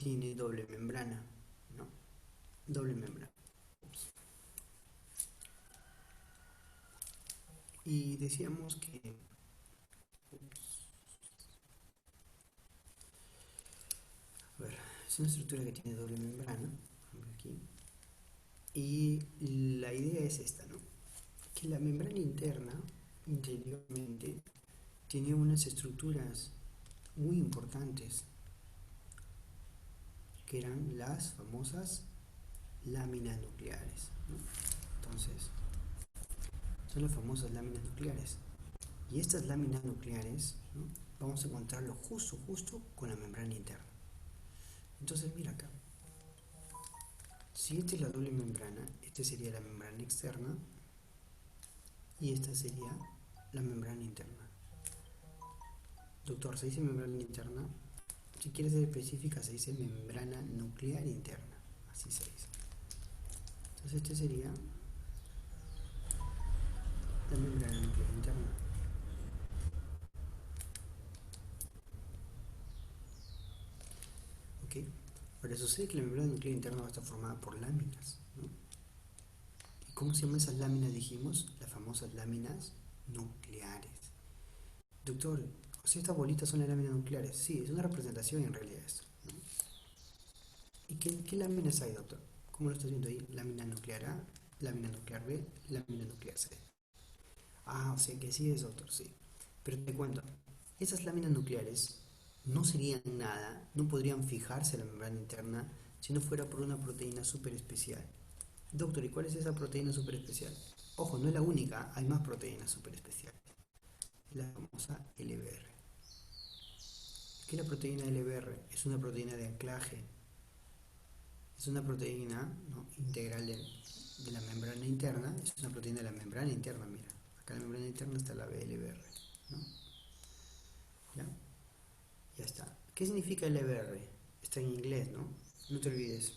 tiene doble membrana, ¿no? Doble membrana. Y decíamos que a ver, es una estructura que tiene doble membrana, aquí, y la idea es esta, ¿no? Que la membrana interna, interiormente, tiene unas estructuras muy importantes, que eran las famosas láminas nucleares, ¿no? Entonces, son las famosas láminas nucleares. Y estas láminas nucleares, ¿no? Vamos a encontrarlo justo con la membrana interna. Entonces, mira acá. Si esta es la doble membrana, esta sería la membrana externa y esta sería la membrana interna. Doctor, se dice membrana interna. Si quieres ser específica, se dice membrana nuclear interna. Así se dice. Entonces, esta sería la membrana nuclear interna. ¿Ok? Ahora sucede que la membrana nuclear interna va a estar formada por láminas, ¿no? ¿Y cómo se llaman esas láminas? Dijimos, las famosas láminas nucleares. Doctor, o sea, estas bolitas son las láminas nucleares. Sí, es una representación en realidad esto, ¿no? ¿Y qué láminas hay, doctor? ¿Cómo lo estás viendo ahí? Lámina nuclear A, lámina nuclear B, lámina nuclear C. Ah, o sea que sí es, doctor, sí. Pero te cuento, esas láminas nucleares no serían nada, no podrían fijarse a la membrana interna si no fuera por una proteína súper especial. Doctor, ¿y cuál es esa proteína súper especial? Ojo, no es la única, hay más proteínas súper especiales. Es la famosa LBR. ¿Qué es la proteína LBR? Es una proteína de anclaje. Es una proteína, ¿no?, integral de la membrana interna. Es una proteína de la membrana interna, mira. Acá en la membrana interna está la BLBR, ¿no? ¿Ya? Ya está. ¿Qué significa LBR? Está en inglés, ¿no? No te olvides.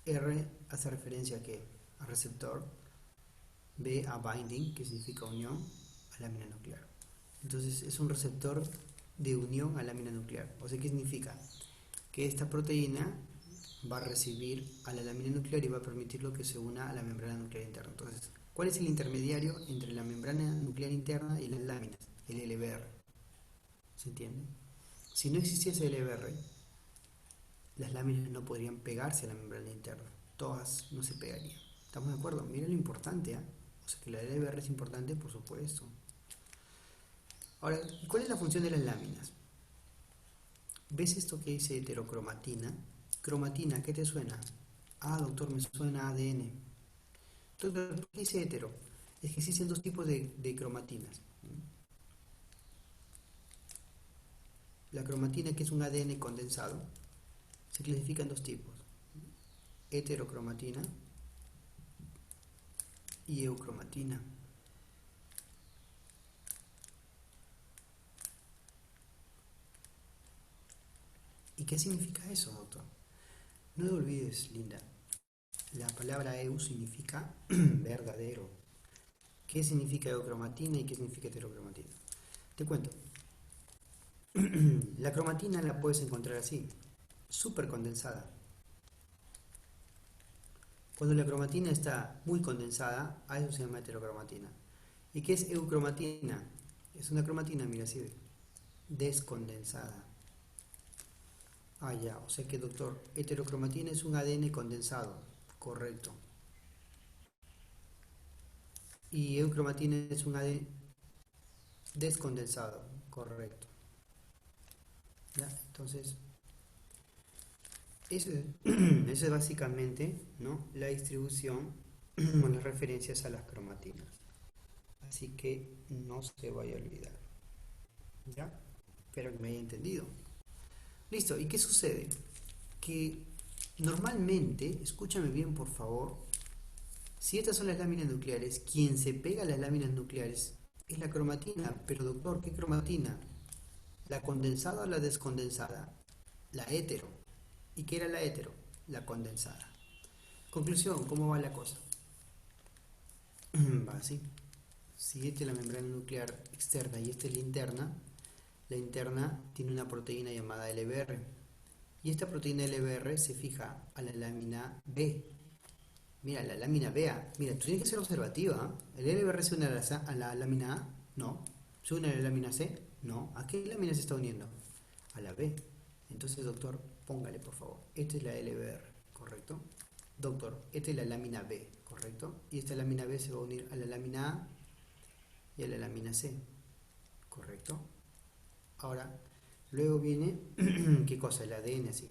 R hace referencia a qué? A receptor. B a binding, que significa unión a lámina nuclear. Entonces es un receptor de unión a lámina nuclear. O sea, ¿qué significa? Que esta proteína va a recibir a la lámina nuclear y va a permitirlo que se una a la membrana nuclear interna. Entonces, ¿cuál es el intermediario entre la membrana nuclear interna y las láminas? El LBR. ¿Se entiende? Si no existiese el LBR, las láminas no podrían pegarse a la membrana interna. Todas no se pegarían. ¿Estamos de acuerdo? Mira lo importante, ¿eh? O sea que la LBR es importante, por supuesto. Ahora, ¿cuál es la función de las láminas? ¿Ves esto que dice heterocromatina? Cromatina, ¿qué te suena? Ah, doctor, me suena a ADN. Doctor, ¿por qué dice hetero? Es que existen dos tipos de cromatinas. La cromatina, que es un ADN condensado, se clasifica en dos tipos: heterocromatina y eucromatina. ¿Y qué significa eso, doctor? No lo olvides, Linda. La palabra eu significa verdadero. ¿Qué significa eucromatina y qué significa heterocromatina? Te cuento. La cromatina la puedes encontrar así, súper condensada. Cuando la cromatina está muy condensada, a eso se llama heterocromatina. ¿Y qué es eucromatina? Es una cromatina, mira, así, descondensada. Ah, ya, o sea que, doctor, heterocromatina es un ADN condensado, correcto. Y eucromatina es un ADN descondensado, correcto. ¿Ya? Entonces, eso, eso es básicamente, ¿no?, la distribución o las referencias a las cromatinas. Así que no se vaya a olvidar. ¿Ya? Espero que me haya entendido. Listo, ¿y qué sucede? Que normalmente, escúchame bien por favor, si estas son las láminas nucleares, quien se pega a las láminas nucleares es la cromatina. Pero doctor, ¿qué cromatina? ¿La condensada o la descondensada? La hetero. ¿Y qué era la hetero? La condensada. Conclusión, ¿cómo va la cosa? Va así. Si esta es la membrana nuclear externa y esta es la interna tiene una proteína llamada LBR. Y esta proteína LBR se fija a la lámina B. Mira, la lámina B. Mira, tú tienes que ser observativa. ¿Eh? ¿El LBR se une a la lámina A? No. ¿Se une a la lámina C? No. ¿A qué lámina se está uniendo? A la B. Entonces, doctor, póngale, por favor. Esta es la LBR, ¿correcto? Doctor, esta es la lámina B, ¿correcto? Y esta lámina B se va a unir a la lámina A y a la lámina C, ¿correcto? Ahora, luego viene, ¿qué cosa? El ADN, así.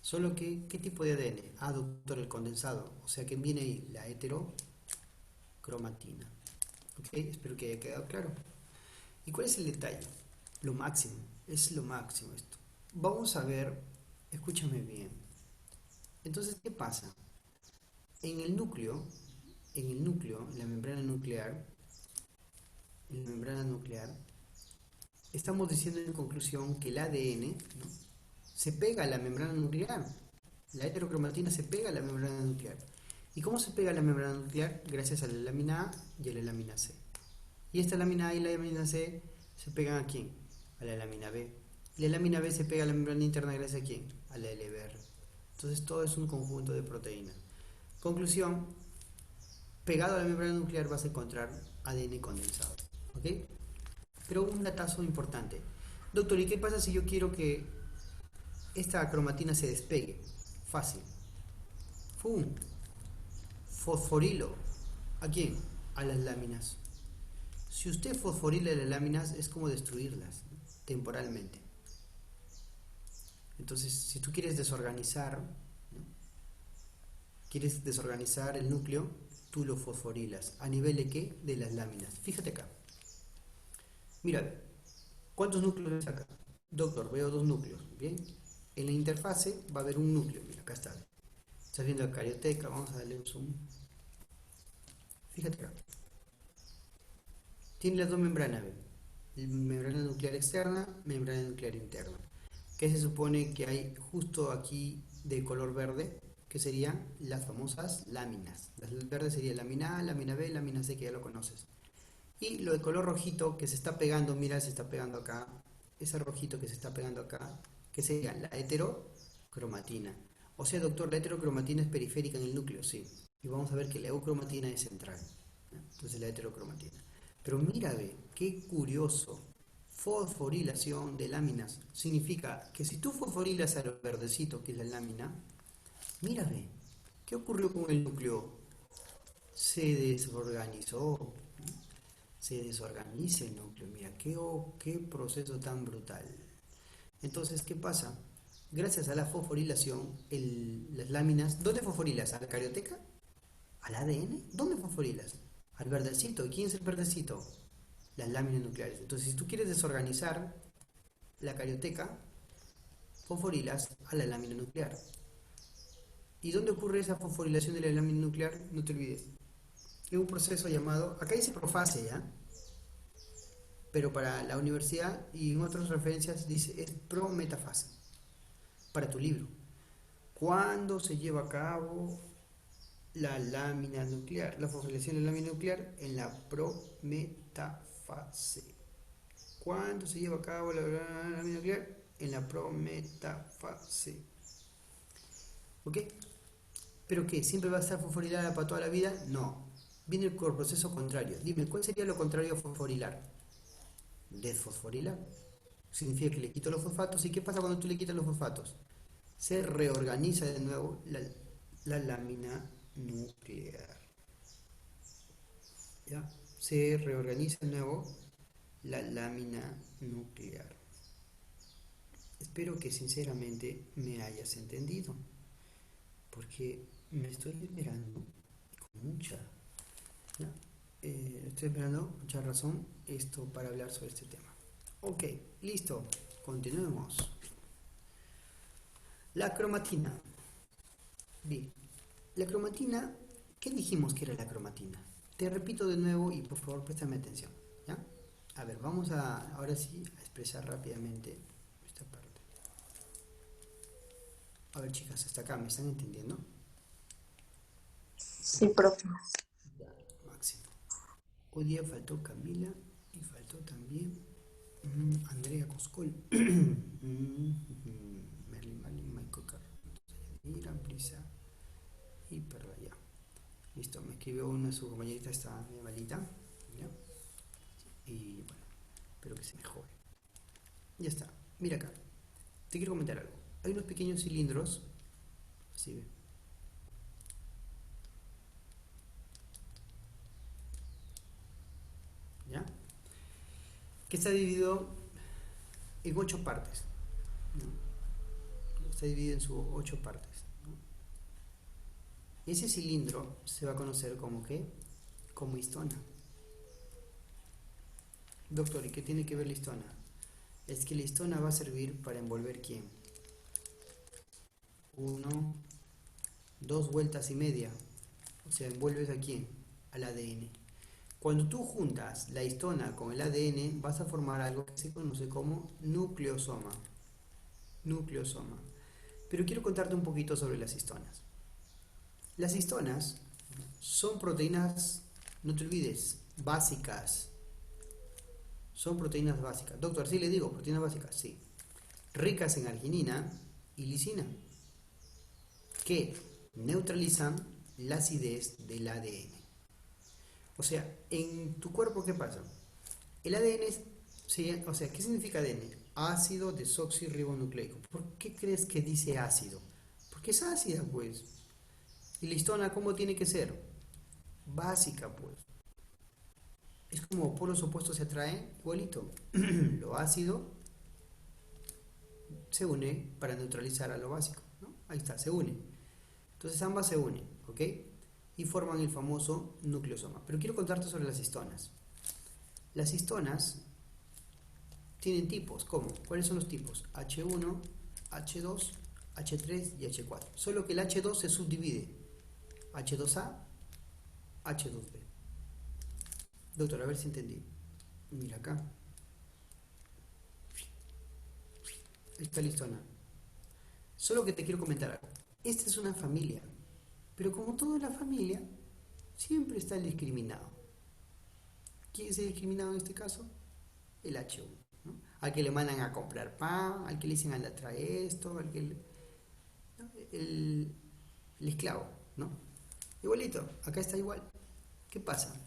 Solo que, ¿qué tipo de ADN? Ah, doctor, el condensado. O sea que viene ahí la heterocromatina. ¿Ok? Espero que haya quedado claro. ¿Y cuál es el detalle? Lo máximo. Es lo máximo esto. Vamos a ver, escúchame bien. Entonces, ¿qué pasa? En el núcleo, en la membrana nuclear, estamos diciendo en conclusión que el ADN, ¿no?, se pega a la membrana nuclear. La heterocromatina se pega a la membrana nuclear. ¿Y cómo se pega a la membrana nuclear? Gracias a la lámina A y a la lámina C. Y esta lámina A y la lámina C se pegan ¿a quién? A la lámina B. Y la lámina B se pega a la membrana interna gracias ¿a quién? A la LBR. Entonces todo es un conjunto de proteínas. Conclusión, pegado a la membrana nuclear vas a encontrar ADN condensado. ¿Ok? Pero un datazo importante. Doctor, ¿y qué pasa si yo quiero que esta cromatina se despegue? Fácil. ¡Fum! Fosforilo. ¿A quién? A las láminas. Si usted fosforila las láminas es como destruirlas, ¿no?, temporalmente. Entonces, si tú quieres desorganizar, ¿no?, quieres desorganizar el núcleo, tú lo fosforilas. ¿A nivel de qué? De las láminas. Fíjate acá. Mira, ¿cuántos núcleos ves acá? Doctor, veo dos núcleos. Bien. En la interfase va a haber un núcleo. Mira, acá está. Estás viendo la carioteca. Vamos a darle un zoom. Fíjate acá. Tiene las dos membranas, ¿ve? Membrana nuclear externa, membrana nuclear interna. ¿Qué se supone que hay justo aquí de color verde? Que serían las famosas láminas. Las verdes sería lámina A, lámina B, lámina C, que ya lo conoces. Y lo de color rojito que se está pegando, mira, se está pegando acá. Ese rojito que se está pegando acá, que sería la heterocromatina. O sea, doctor, la heterocromatina es periférica en el núcleo, sí. Y vamos a ver que la eucromatina es central, ¿no? Entonces la heterocromatina. Pero mira, ve, qué curioso. Fosforilación de láminas. Significa que si tú fosforilas al verdecito, que es la lámina, mira, ve, ¿qué ocurrió con el núcleo? Se desorganizó. Se desorganiza el núcleo. Mira, qué proceso tan brutal. Entonces, ¿qué pasa? Gracias a la fosforilación, las láminas, ¿dónde fosforilas? ¿A la carioteca? ¿Al ADN? ¿Dónde fosforilas? Al verdecito. ¿Y quién es el verdecito? Las láminas nucleares. Entonces, si tú quieres desorganizar la carioteca, fosforilas a la lámina nuclear. ¿Y dónde ocurre esa fosforilación de la lámina nuclear? No te olvides. Es un proceso llamado, acá dice profase, ¿ya? Pero para la universidad y en otras referencias dice es prometafase. Para tu libro. ¿Cuándo se lleva a cabo la lámina nuclear? La fosforilación de la lámina nuclear en la prometafase. ¿Cuándo se lleva a cabo la lámina nuclear? En la prometafase. ¿Ok? ¿Pero qué? ¿Siempre va a estar fosforilada para toda la vida? No. Viene el proceso contrario. Dime, ¿cuál sería lo contrario a fosforilar? Desfosforilar. Significa que le quito los fosfatos. ¿Y qué pasa cuando tú le quitas los fosfatos? Se reorganiza de nuevo la lámina nuclear. ¿Ya? Se reorganiza de nuevo la lámina nuclear. Espero que sinceramente me hayas entendido, porque me estoy esperando con mucha, ¿ya? Estoy esperando mucha razón esto para hablar sobre este tema. Ok, listo, continuemos. La cromatina. Bien, la cromatina, ¿qué dijimos que era la cromatina? Te repito de nuevo y por favor préstame atención, ¿ya? A ver, vamos a ahora sí a expresar rápidamente esta parte. A ver, chicas, hasta acá, ¿me están entendiendo? Sí, profe. Ya, máximo. Hoy día faltó Camila y faltó también Andrea Coscol. Merlin Marlin, Michael Carr. Irán Prisa y Perla ya. Listo, me escribió una de sus compañeritas, está medio malita. ¿Ya? Y bueno, espero que se mejore. Ya está. Mira acá. Te quiero comentar algo. Hay unos pequeños cilindros. Así ve. ¿Ya? Que está dividido en 8 partes. ¿No? Está dividido en sus 8 partes. ¿No? Ese cilindro se va a conocer como ¿qué? Como histona. Doctor, ¿y qué tiene que ver la histona? Es que la histona va a servir para envolver ¿quién? 1, 2 vueltas y media. O sea, envuelves a quién? Al ADN. Cuando tú juntas la histona con el ADN, vas a formar algo que se conoce como nucleosoma. Nucleosoma. Pero quiero contarte un poquito sobre las histonas. Las histonas son proteínas, no te olvides, básicas. Son proteínas básicas. Doctor, ¿sí le digo? Proteínas básicas, sí. Ricas en arginina y lisina, que neutralizan la acidez del ADN. O sea, en tu cuerpo, ¿qué pasa? El ADN es, sí, o sea, ¿qué significa ADN? Ácido desoxirribonucleico. ¿Por qué crees que dice ácido? Porque es ácida, pues. Y la histona, ¿cómo tiene que ser? Básica, pues. Es como polos opuestos se atraen, igualito. Lo ácido se une para neutralizar a lo básico, ¿no? Ahí está, se une. Entonces ambas se unen, ¿ok? Y forman el famoso nucleosoma. Pero quiero contarte sobre las histonas. Las histonas tienen tipos. ¿Cómo? ¿Cuáles son los tipos? H1, H2, H3 y H4. Solo que el H2 se subdivide. H2A, H2B. Doctor, a ver si entendí. Mira acá. Ahí está la histona. Solo que te quiero comentar algo. Esta es una familia. Pero como toda la familia, siempre está el discriminado. ¿Quién es el discriminado en este caso? El H1. ¿No? Al que le mandan a comprar pan, al que le dicen anda trae esto, al que ¿no? el esclavo, ¿no? Igualito, acá está igual. ¿Qué pasa?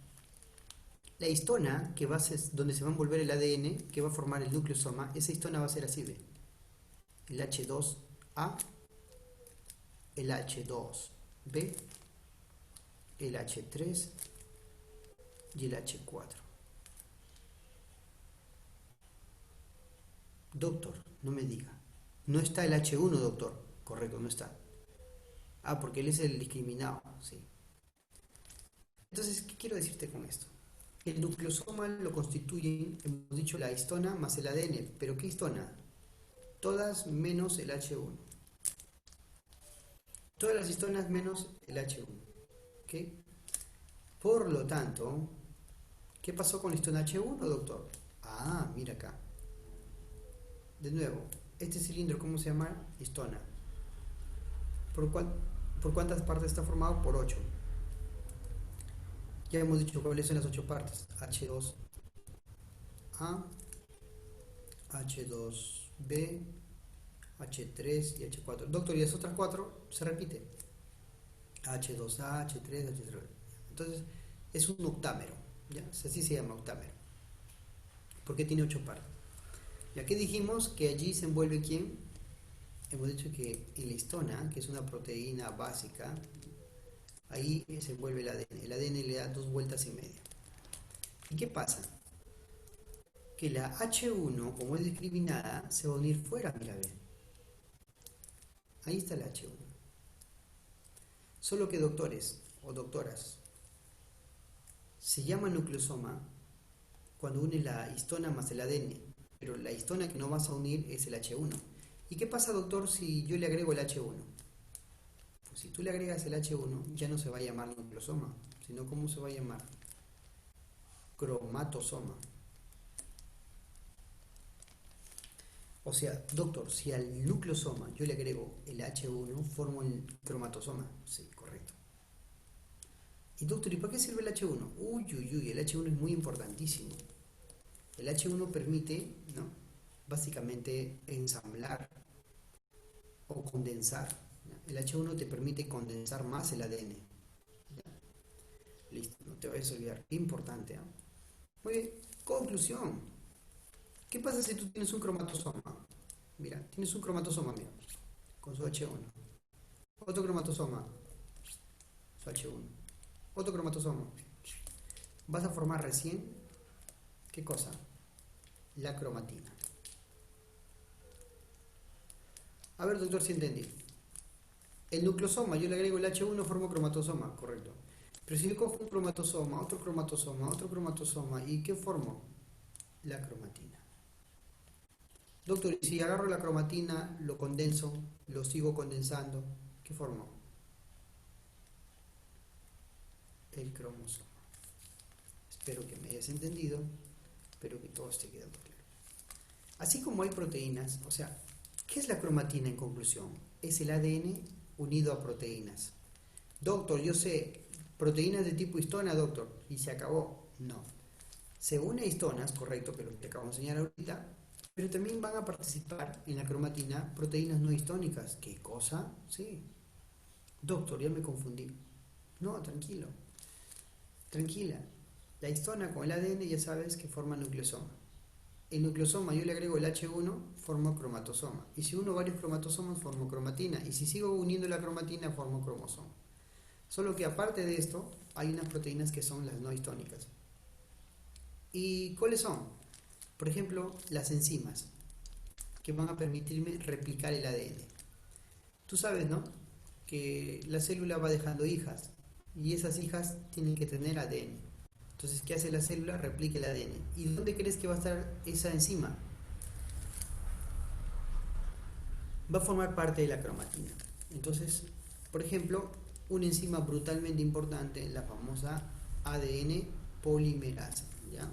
La histona, que va a ser donde se va a envolver el ADN, que va a formar el nucleosoma, esa histona va a ser así, ¿ve? El H2A, el H2B, el H3 y el H4. Doctor, no me diga. No está el H1, doctor. Correcto, no está. Ah, porque él es el discriminado, sí. Entonces, ¿qué quiero decirte con esto? El nucleosoma lo constituyen, hemos dicho, la histona más el ADN. ¿Pero qué histona? Todas menos el H1. Todas las histonas menos el H1. ¿Ok? Por lo tanto, ¿qué pasó con la histona H1, doctor? Ah, mira acá. De nuevo, este cilindro, ¿cómo se llama? Histona. ¿Por, ¿Por cuántas partes está formado? Por 8. Ya hemos dicho cuáles son las 8 partes. H2A, H2B, H3 y H4. Doctor, ¿y las otras 4? Se repite. H2A, H3, H3. Entonces, es un octámero. ¿Ya? Así se llama octámero. Porque tiene 8 partes. Ya que dijimos que allí se envuelve ¿quién? Hemos dicho que en la histona, que es una proteína básica, ahí se envuelve el ADN. El ADN le da 2 vueltas y media. ¿Y qué pasa? Que la H1, como es discriminada, se va a unir fuera, mira, ve. Ahí está la H1. Solo que doctores o doctoras, se llama nucleosoma cuando une la histona más el ADN, pero la histona que no vas a unir es el H1. ¿Y qué pasa, doctor, si yo le agrego el H1? Pues si tú le agregas el H1, ya no se va a llamar nucleosoma, sino ¿cómo se va a llamar? Cromatosoma. O sea, doctor, si al nucleosoma yo le agrego el H1, formo el cromatosoma. Sí, correcto. Y doctor, ¿y para qué sirve el H1? Uy, uy, uy, el H1 es muy importantísimo. El H1 permite, ¿no?, básicamente ensamblar o condensar. ¿Ya? El H1 te permite condensar más el ADN. ¿Ya? Listo, no te vayas a olvidar. Importante, ¿eh? Muy bien, conclusión. ¿Qué pasa si tú tienes un cromatosoma? Mira, tienes un cromatosoma, mira, con su H1. Otro cromatosoma, su H1. Otro cromatosoma. Vas a formar recién, ¿qué cosa? La cromatina. A ver, doctor, si entendí. El nucleosoma, yo le agrego el H1, formo cromatosoma, correcto. Pero si yo cojo un cromatosoma, otro cromatosoma, otro cromatosoma, ¿y qué formo? La cromatina. Doctor, y si agarro la cromatina, lo condenso, lo sigo condensando, ¿qué formo? El cromosoma. Espero que me hayas entendido, espero que todo esté quedando claro. Así como hay proteínas, o sea, ¿qué es la cromatina en conclusión? Es el ADN unido a proteínas. Doctor, yo sé, proteínas de tipo histona, doctor, y se acabó. No. Se une a histonas, correcto, que es lo que te acabo de enseñar ahorita, pero también van a participar en la cromatina proteínas no histónicas. ¿Qué cosa? Sí. Doctor, ya me confundí. No, tranquilo. Tranquila. La histona con el ADN ya sabes que forma nucleosoma. El nucleosoma yo le agrego el H1, formo cromatosoma. Y si uno varios cromatosomas, formo cromatina. Y si sigo uniendo la cromatina, formo cromosoma. Solo que aparte de esto, hay unas proteínas que son las no histónicas. ¿Y cuáles son? Por ejemplo, las enzimas, que van a permitirme replicar el ADN. Tú sabes, ¿no?, que la célula va dejando hijas y esas hijas tienen que tener ADN. Entonces, ¿qué hace la célula? Replica el ADN. ¿Y dónde crees que va a estar esa enzima? Va a formar parte de la cromatina. Entonces, por ejemplo, una enzima brutalmente importante, la famosa ADN polimerasa, ¿ya?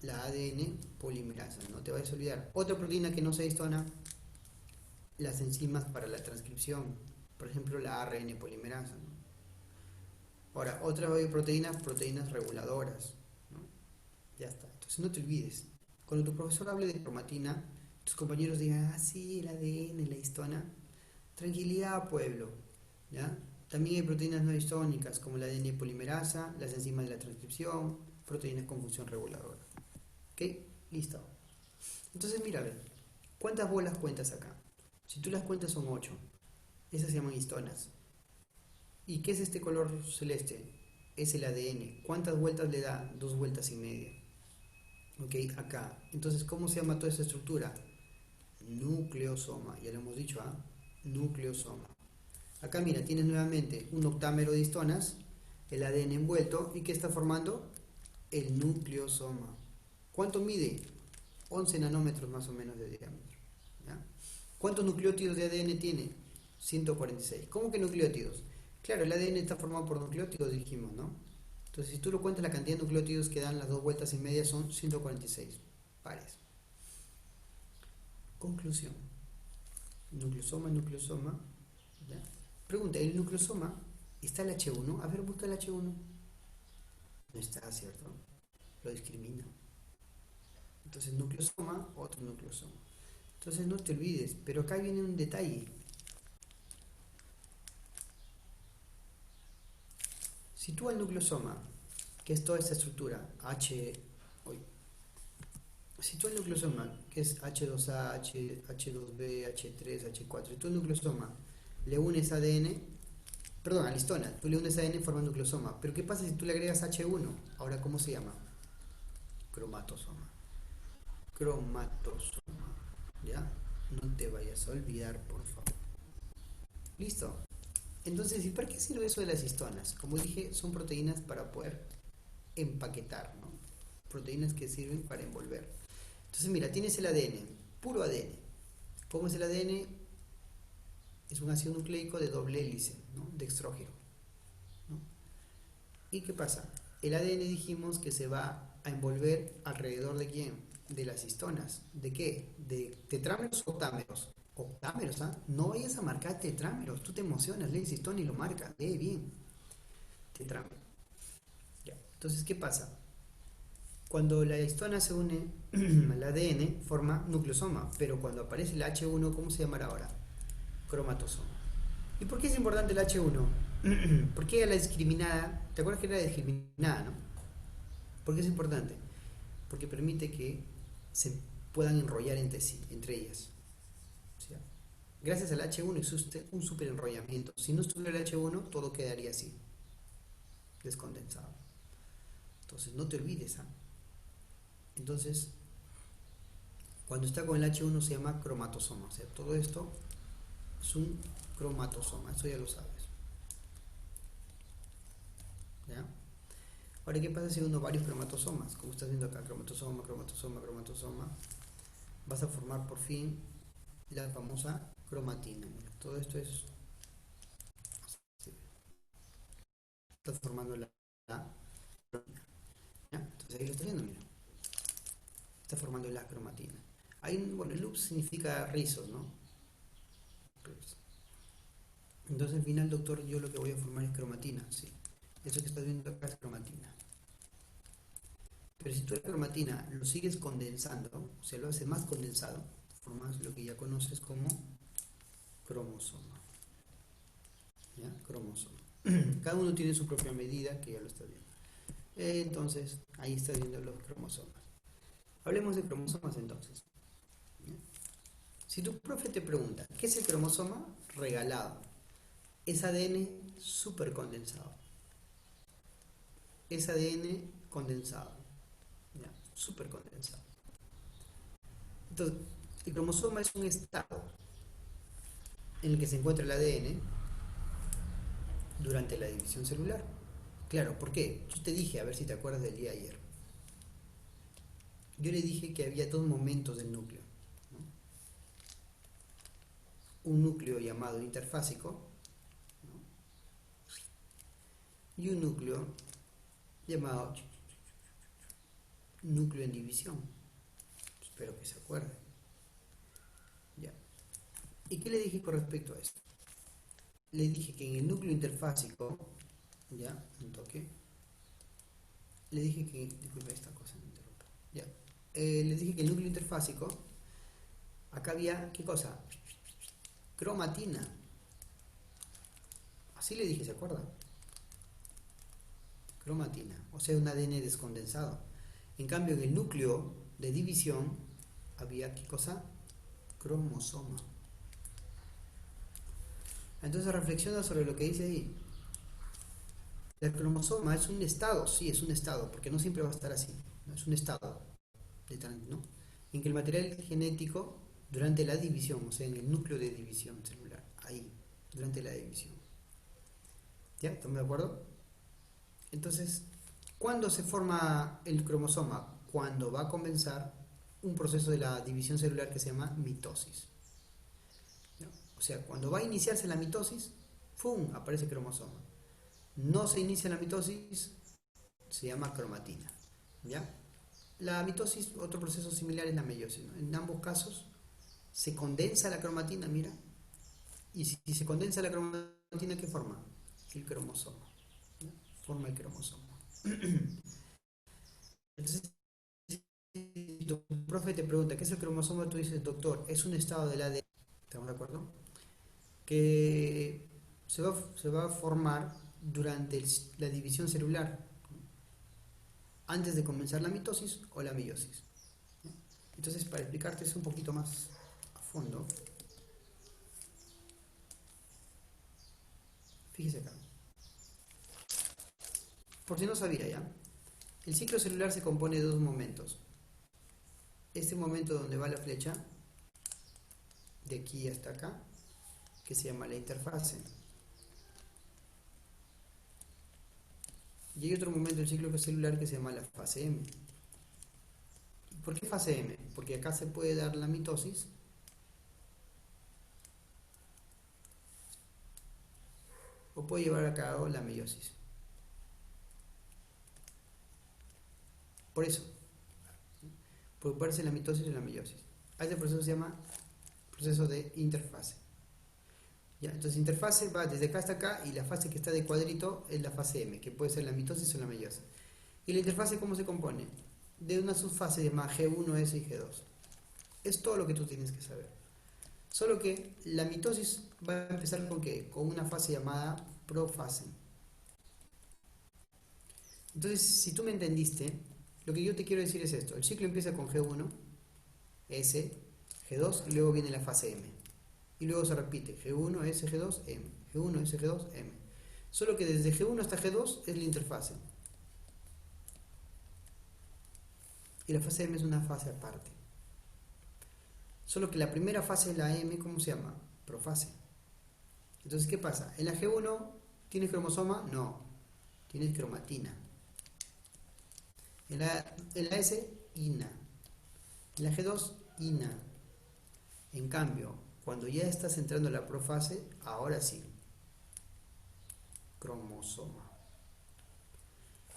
La ADN polimerasa, no te vayas a olvidar. Otra proteína que no se histona, las enzimas para la transcripción, por ejemplo la ARN polimerasa, ¿no? Ahora, otras proteínas, proteínas reguladoras, ¿no? Ya está. Entonces no te olvides. Cuando tu profesor hable de cromatina, tus compañeros digan, ah, sí, el ADN, la histona. Tranquilidad, pueblo. ¿Ya? También hay proteínas no histónicas, como la ADN polimerasa, las enzimas de la transcripción, proteínas con función reguladora. ¿Ok? Listo. Entonces, mira, a ver, ¿cuántas bolas cuentas acá? Si tú las cuentas son 8. Esas se llaman histonas. ¿Y qué es este color celeste? Es el ADN. ¿Cuántas vueltas le da? 2,5 vueltas. Ok, acá. Entonces, ¿cómo se llama toda esta estructura? Nucleosoma. Ya lo hemos dicho, ¿ah? Nucleosoma. Acá mira, tienes nuevamente un octámero de histonas, el ADN envuelto, ¿y qué está formando? El nucleosoma. ¿Cuánto mide? 11 nanómetros más o menos de diámetro. ¿Ya? ¿Cuántos nucleótidos de ADN tiene? 146. ¿Cómo que nucleótidos? Claro, el ADN está formado por nucleótidos, dijimos, ¿no? Entonces, si tú lo cuentas, la cantidad de nucleótidos que dan las 2,5 vueltas son 146 pares. Conclusión. Nucleosoma, nucleosoma. ¿Ya? Pregunta, ¿el nucleosoma está el H1? A ver, busca el H1. No está, ¿cierto? Lo discrimina. Entonces, nucleosoma, otro nucleosoma. Entonces, no te olvides, pero acá viene un detalle. Si tú al nucleosoma, que es toda esta estructura, si tú al nucleosoma, que es H2A, H2B, H3, H4, y tú al nucleosoma le unes ADN, perdón, a la histona, tú le unes ADN y forma nucleosoma. Pero ¿qué pasa si tú le agregas H1? Ahora, ¿cómo se llama? Cromatosoma. Cromatosoma. ¿Ya? No te vayas a olvidar, por favor. ¿Listo? Entonces, ¿y para qué sirve eso de las histonas? Como dije, son proteínas para poder empaquetar, ¿no? Proteínas que sirven para envolver. Entonces, mira, tienes el ADN, puro ADN. ¿Cómo es el ADN? Es un ácido nucleico de doble hélice, ¿no?, dextrógeno, ¿no? ¿Y qué pasa? El ADN dijimos que se va a envolver alrededor de quién? De las histonas. ¿De qué? De tetrámeros o octámeros. Octámeros, ¿ah? No vayas a marcar tetrámeros. Tú te emocionas, lees histona y lo marcas. Lee bien. Tetrámero. Ya. Entonces, ¿qué pasa? Cuando la histona se une al ADN, forma nucleosoma, pero cuando aparece el H1, ¿cómo se llamará ahora? Cromatosoma. ¿Y por qué es importante el H1? ¿Por qué la discriminada? ¿Te acuerdas que era discriminada, no? ¿Por qué es importante? Porque permite que se puedan enrollar entre sí, entre ellas. O sea, gracias al H1 existe un super enrollamiento. Si no estuviera el H1, todo quedaría así, descondensado. Entonces, no te olvides, ¿ah? Entonces, cuando está con el H1 se llama cromatosoma. O sea, todo esto es un cromatosoma. Eso ya lo sabes. ¿Ya? Ahora, ¿qué pasa si uno varios cromatosomas? Como estás viendo acá, cromatosoma, cromatosoma, cromatosoma. Vas a formar por fin la famosa cromatina. Mira, todo esto es... Está formando la cromatina. ¿Ya? Entonces ahí lo estás viendo, mira. Está formando la cromatina. Hay bueno, el loops significa rizos, ¿no? Entonces al final, doctor, yo lo que voy a formar es cromatina, sí. Eso que estás viendo acá es cromatina. Pero si tú la cromatina lo sigues condensando, o sea, lo haces más condensado, formas lo que ya conoces como cromosoma. ¿Ya? Cromosoma. Cada uno tiene su propia medida, que ya lo estás viendo. Entonces, ahí estás viendo los cromosomas. Hablemos de cromosomas entonces. ¿Ya? Si tu profe te pregunta, ¿qué es el cromosoma? Regalado. Es ADN súper condensado. Es ADN condensado. ¿Ya? Súper condensado. Entonces, el cromosoma es un estado en el que se encuentra el ADN durante la división celular. Claro, ¿por qué? Yo te dije, a ver si te acuerdas del día de ayer. Yo le dije que había dos momentos del núcleo, ¿no? Un núcleo llamado interfásico, ¿no? Y un núcleo llamado núcleo en división. Espero que se acuerden. Ya. ¿Y qué le dije con respecto a esto? Le dije que en el núcleo interfásico, ya, un toque, le dije que, disculpa esta cosa, me interrumpo, ya, les dije que el núcleo interfásico, acá había, ¿qué cosa? Cromatina, así le dije, ¿se acuerda? Cromatina, o sea, un ADN descondensado. En cambio, en el núcleo de división había, ¿qué cosa? Cromosoma. Entonces reflexiona sobre lo que dice ahí. El cromosoma es un estado, sí, es un estado, porque no siempre va a estar así, ¿no? Es un estado, ¿no? En que el material genético, durante la división, o sea, en el núcleo de división celular, ahí, durante la división. ¿Ya? ¿Estamos de acuerdo? Entonces, ¿cuándo se forma el cromosoma? Cuando va a comenzar un proceso de la división celular que se llama mitosis. ¿Ya? O sea, cuando va a iniciarse la mitosis, ¡fum!, aparece cromosoma. No se inicia la mitosis, se llama cromatina. ¿Ya? La mitosis, otro proceso similar es la meiosis, ¿no? En ambos casos se condensa la cromatina, mira, y si se condensa la cromatina, ¿qué forma? El cromosoma. ¿Ya? Forma el cromosoma. Entonces, si tu profe te pregunta qué es el cromosoma, tú dices, doctor, es un estado del ADN, ¿estamos de acuerdo? Que se va a formar durante la división celular, antes de comenzar la mitosis o la meiosis. Entonces, para explicarte eso un poquito más a fondo, fíjese acá. Por si no sabía ya, el ciclo celular se compone de dos momentos. Este momento donde va la flecha, de aquí hasta acá, que se llama la interfase. Y hay otro momento del ciclo celular que se llama la fase M. ¿Por qué fase M? Porque acá se puede dar la mitosis o puede llevar a cabo la meiosis. Por eso, puede ocuparse la mitosis o la meiosis. A este proceso se llama proceso de interfase. ¿Ya? Entonces interfase va desde acá hasta acá y la fase que está de cuadrito es la fase M, que puede ser la mitosis o la meiosis. ¿Y la interfase cómo se compone? de una subfase llamada G1S y G2. Es todo lo que tú tienes que saber. Solo que la mitosis va a empezar con ¿qué? Con una fase llamada profase. Entonces, si tú me entendiste, lo que yo te quiero decir es esto. El ciclo empieza con G1, S, G2 y luego viene la fase M. Y luego se repite G1, S, G2, M. G1, S, G2, M. Solo que desde G1 hasta G2 es la interfase. Y la fase M es una fase aparte. Solo que la primera fase de la M, ¿cómo se llama? Profase. Entonces, ¿qué pasa? ¿En la G1 tienes cromosoma? No. Tienes cromatina. En la S, INA. En la G2, INA. En cambio, cuando ya estás entrando en la profase, ahora sí. Cromosoma.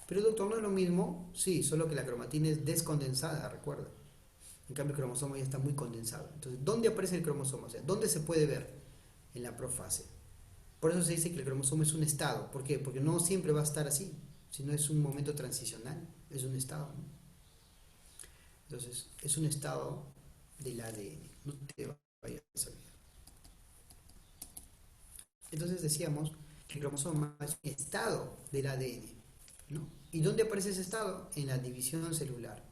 Pero doctor, ¿no es lo mismo? Sí, solo que la cromatina es descondensada, recuerda. En cambio, el cromosoma ya está muy condensado. Entonces, ¿dónde aparece el cromosoma? O sea, ¿dónde se puede ver? En la profase. Por eso se dice que el cromosoma es un estado. ¿Por qué? Porque no siempre va a estar así, sino es un momento transicional, es un estado, ¿no? Entonces, es un estado del ADN. No te vayas a olvidar. Entonces decíamos que el cromosoma es un estado del ADN, ¿no? ¿Y dónde aparece ese estado? En la división celular.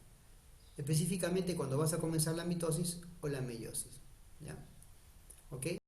Específicamente cuando vas a comenzar la mitosis o la meiosis, ¿ya? ¿Ok?